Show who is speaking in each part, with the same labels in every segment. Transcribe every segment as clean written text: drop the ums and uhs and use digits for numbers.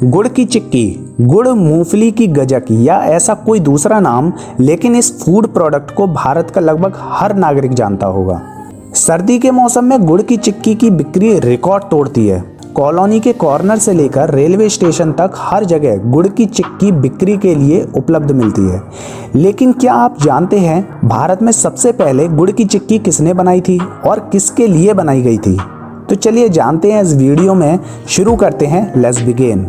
Speaker 1: गुड़ की चिक्की, गुड़ मूंगफली की गजक या ऐसा कोई दूसरा नाम, लेकिन इस फूड प्रोडक्ट को भारत का लगभग हर नागरिक जानता होगा। सर्दी के मौसम में गुड़ की चिक्की की बिक्री रिकॉर्ड तोड़ती है। कॉलोनी के कॉर्नर से लेकर रेलवे स्टेशन तक हर जगह गुड़ की चिक्की बिक्री के लिए उपलब्ध मिलती है। लेकिन क्या आप जानते हैं भारत में सबसे पहले गुड़ की चिक्की किसने बनाई थी और किसके लिए बनाई गई थी? तो चलिए जानते हैं इस वीडियो में। शुरू करते हैं, लेट्स बिगिन।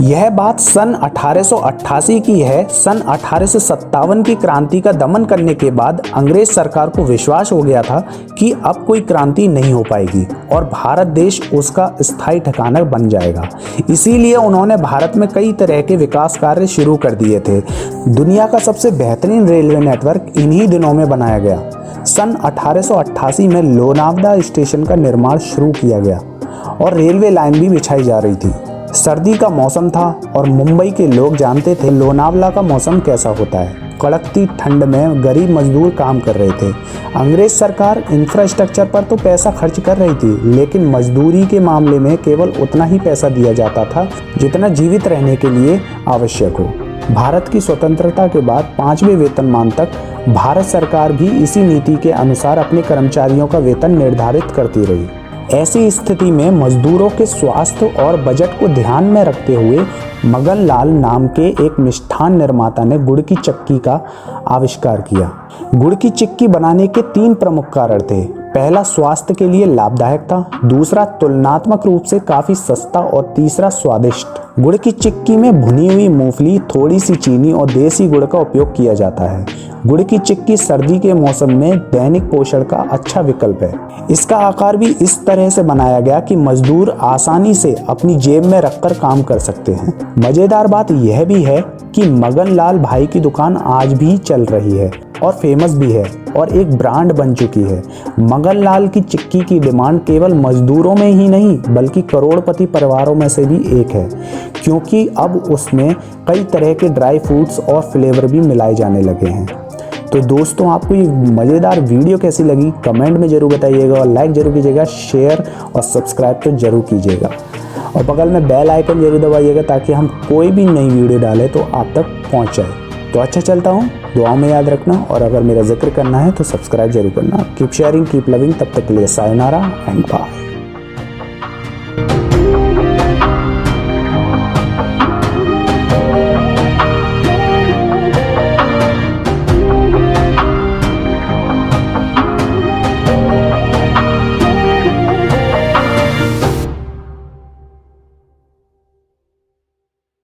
Speaker 1: यह बात सन 1888 की है। सन 1857 की क्रांति का दमन करने के बाद अंग्रेज सरकार को विश्वास हो गया था कि अब कोई क्रांति नहीं हो पाएगी और भारत देश उसका स्थायी ठिकाना बन जाएगा। इसीलिए उन्होंने भारत में कई तरह के विकास कार्य शुरू कर दिए थे। दुनिया का सबसे बेहतरीन रेलवे नेटवर्क इन्हीं दिनों में बनाया गया। सन 1888 में लोनावला स्टेशन का निर्माण शुरू किया गया और रेलवे लाइन भी बिछाई जा रही थी। सर्दी का मौसम था और मुंबई के लोग जानते थे लोनावला का मौसम कैसा होता है। कड़कती ठंड में गरीब मजदूर काम कर रहे थे। अंग्रेज सरकार इंफ्रास्ट्रक्चर पर तो पैसा खर्च कर रही थी, लेकिन मजदूरी के मामले में केवल उतना ही पैसा दिया जाता था जितना जीवित रहने के लिए आवश्यक हो। भारत की स्वतंत्रता के बाद 5वें वेतनमान तक भारत सरकार भी इसी नीति के अनुसार अपने कर्मचारियों का वेतन निर्धारित करती रही। ऐसी स्थिति में मजदूरों के स्वास्थ्य और बजट को ध्यान में रखते हुए मगन लाल नाम के एक मिष्ठान निर्माता ने गुड़ की चिक्की का आविष्कार किया। गुड़ की चिक्की बनाने के 3 प्रमुख कारण थे। पहला, स्वास्थ्य के लिए लाभदायक था। दूसरा, तुलनात्मक रूप से काफी सस्ता और तीसरा, स्वादिष्ट। गुड़ की चिक्की में भुनी हुई मूंगफली, थोड़ी सी चीनी और देसी गुड़ का उपयोग किया जाता है। गुड़ की चिक्की सर्दी के मौसम में दैनिक पोषण का अच्छा विकल्प है। इसका आकार भी इस तरह से बनाया गया कि मजदूर आसानी से अपनी जेब में रखकर काम कर सकते हैं। मजेदार बात यह भी है कि मगन लाल भाई की दुकान आज भी चल रही है और फेमस भी है और एक ब्रांड बन चुकी है। मगन लाल की चिक्की की डिमांड केवल मजदूरों में ही नहीं बल्कि करोड़पति परिवारों में से भी एक है, क्योंकि अब उसमें कई तरह के ड्राई फ्रूट्स और फ्लेवर भी मिलाए जाने लगे हैं। तो दोस्तों, आपको ये मज़ेदार वीडियो कैसी लगी कमेंट में ज़रूर बताइएगा और लाइक ज़रूर कीजिएगा, शेयर और सब्सक्राइब तो ज़रूर कीजिएगा और बगल में बेल आइकन ज़रूर दबाइएगा ताकि हम कोई भी नई वीडियो डालें तो आप तक पहुंच जाए। तो अच्छा, चलता हूँ, दुआओं में याद रखना और अगर मेरा जिक्र करना है तो सब्सक्राइब जरूर करना। Keep sharing, keep loving. तब तक के लिए सायोनारा एंड बाय।